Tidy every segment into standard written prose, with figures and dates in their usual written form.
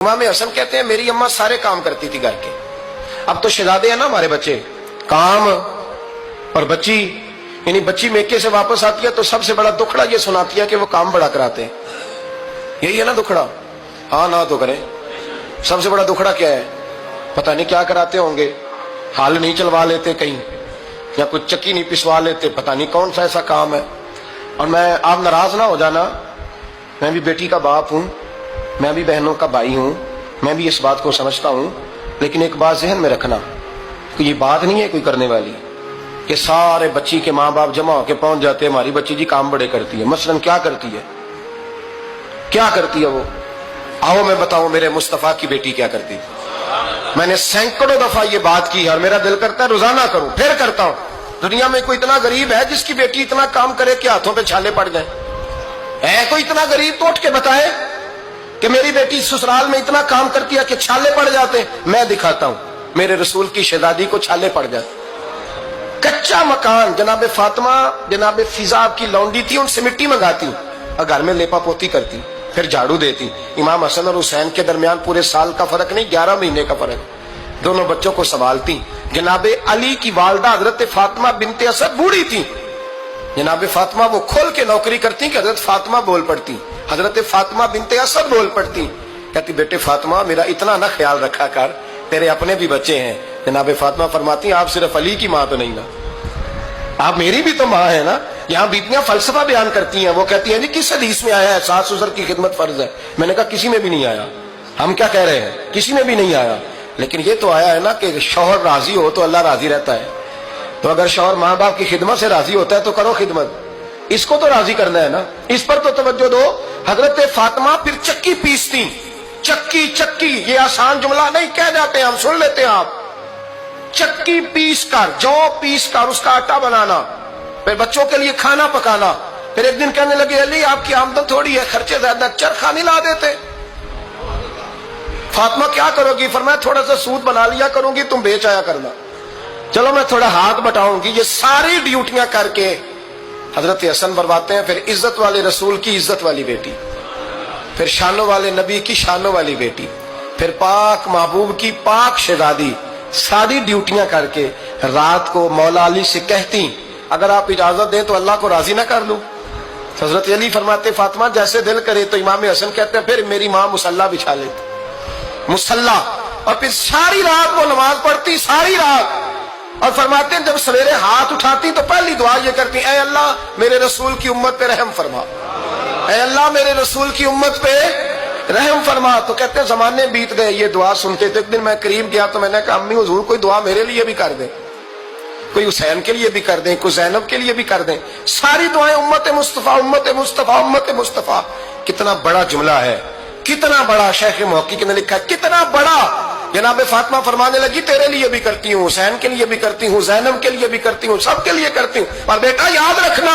امام حسن کہتے ہیں میری اماں سارے کام کرتی تھی گھر کے. اب تو شہزادے ہیں نا ہمارے بچے, کام اور بچی, یعنی بچی میکے سے واپس آتی ہے تو سب سے بڑا دکھڑا یہ سناتی ہے کہ وہ کام بڑا کراتے ہیں. یہی ہے نا دکھڑا؟ ہاں نہ تو کریں. سب سے بڑا دکھڑا کیا ہے؟ پتہ نہیں کیا کراتے ہوں گے, ہال نہیں چلوا لیتے کہیں, یا کچھ چکی نہیں پسوا لیتے, پتہ نہیں کون سا ایسا کام ہے. اور آپ ناراض نہ ہو جانا, میں بھی بیٹی کا باپ ہوں, میں بھی بہنوں کا بھائی ہوں, میں بھی اس بات کو سمجھتا ہوں, لیکن ایک بات ذہن میں رکھنا کہ یہ بات نہیں ہے کوئی کرنے والی کہ سارے بچی کے ماں باپ جمع ہو کے پہنچ جاتے ہیں ہماری بچی جی کام بڑے کرتی ہے. مثلاً کیا کرتی ہے, کیا کرتی ہے وہ؟ آؤ میں بتاؤں میرے مصطفیٰ کی بیٹی کیا کرتی ہے. میں نے سینکڑوں دفعہ یہ بات کی اور میرا دل کرتا ہے روزانہ کروں, پھر کرتا ہوں. دنیا میں کوئی اتنا غریب ہے جس کی بیٹی اتنا کام کرے کہ ہاتھوں پہ چھالے پڑ جائیں؟ ہے کوئی اتنا غریب تو اٹھ کے بتائے کہ میری بیٹی سسرال میں اتنا کام کرتی ہے کہ چھالے پڑ جاتے. میں دکھاتا ہوں, میرے رسول کی شہزادی کو چھالے پڑ جاتے. کچا مکان, جناب فاطمہ جناب فضا کی لونڈی تھی, ان سے مٹی منگاتی اور گھر میں لیپا پوتی کرتی, پھر جھاڑو دیتی. امام حسن اور حسین کے درمیان پورے سال کا فرق نہیں, 11 مہینے کا فرق. دونوں بچوں کو سنبھالتی. جناب علی کی والدہ حضرت فاطمہ بنت اسد بوڑھی تھی, جناب فاطمہ وہ کھول کے نوکری کرتی کہ حضرت فاطمہ بول پڑتی. حضرت فاطمہ بنت اسد بول پڑتی, کہتی بیٹے فاطمہ میرا اتنا نہ خیال رکھا کر, تیرے اپنے بھی بچے ہیں. جناب فاطمہ فرماتی آپ صرف علی کی ماں تو نہیں نا, آپ میری بھی تو ماں ہے نا. یہاں بیٹیاں فلسفہ بیان کرتی ہیں, وہ کہتی ہیں جی کس حدیث میں آیا ہے ساس سسر کی خدمت فرض ہے؟ میں نے کہا کسی میں بھی نہیں آیا. ہم کیا کہہ رہے ہیں, کسی میں بھی نہیں آیا, لیکن یہ تو آیا ہے نا کہ شوہر راضی ہو تو اللہ راضی رہتا ہے. تو اگر شوہر ماں باپ کی خدمت سے راضی ہوتا ہے تو کرو خدمت, اس کو تو راضی کرنا ہے نا, اس پر تو توجہ دو. حضرت فاطمہ پھر چکی پیستی. چکی چکی یہ آسان جملہ نہیں کہہ جاتے, ہم سن لیتے ہیں آپ. چکی پیس کر, جو پیس کر اس کا آٹا بنانا, پھر بچوں کے لیے کھانا پکانا. پھر ایک دن کہنے لگے علی آپ کی آمدن تھوڑی ہے, خرچے زیادہ, چرخہ نہیں لا دیتے. فاطمہ کیا کرو گی؟ فرمایا تھوڑا سا سود بنا لیا کروں گی, تم بیچ آیا کرنا. چلو میں تھوڑا ہاتھ بٹاؤں گی. یہ ساری ڈیوٹیاں کر کے حضرت حسن برواتے ہیں. پھر عزت والے رسول کی عزت والی بیٹی, پھر شانوں والے نبی کی شانوں والی بیٹی, پھر پاک محبوب کی پاک شہزادی, ساری ڈیوٹیاں کر کے رات کو مولا علی سے کہتی اگر آپ اجازت دیں تو اللہ کو راضی نہ کر لوں. حضرت علی فرماتے فاطمہ جیسے دل کرے. تو امام حسن کہتے ہیں پھر میری ماں مصلی بچھا لیتی, مصلی, اور پھر ساری رات وہ نماز پڑھتی, ساری رات. اور فرماتے ہیں جب سویرے ہاتھ اٹھاتی تو پہلی دعا یہ کرتی اے اللہ میرے رسول کی امت پہ رحم فرما, اے اللہ میرے رسول کی امت پہ رحم فرما. تو کہتے ہیں زمانے بیت گئے یہ دعا سنتے. تو ایک دن میں قریب گیا تو میں نے کہا امی حضور کوئی دعا میرے لیے بھی کر دیں, کوئی حسین کے لیے بھی کر دیں, کوئی زینب کے لیے بھی کر دیں. ساری دعائیں امت مصطفیٰ امت مصطفیٰ امت مصطفیٰ. کتنا بڑا جملہ ہے, کتنا بڑا. شیخ محقق نے لکھا کتنا بڑا. جناب فاطمہ فرمانے لگی تیرے لیے بھی کرتی ہوں, حسین کے لیے بھی کرتی ہوں, زینب کے لیے بھی کرتی ہوں, سب کے لیے کرتی ہوں. اور بیٹا یاد رکھنا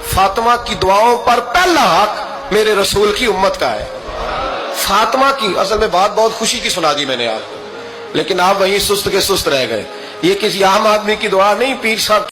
فاطمہ کی دعاؤں پر پہلا حق میرے رسول کی امت کا ہے. فاطمہ کی اصل میں بات بہت خوشی کی سنا دی میں نے آپ کو, لیکن آپ وہیں سست کے سست رہ گئے. یہ کسی عام آدمی کی دعا نہیں, پیر صاحب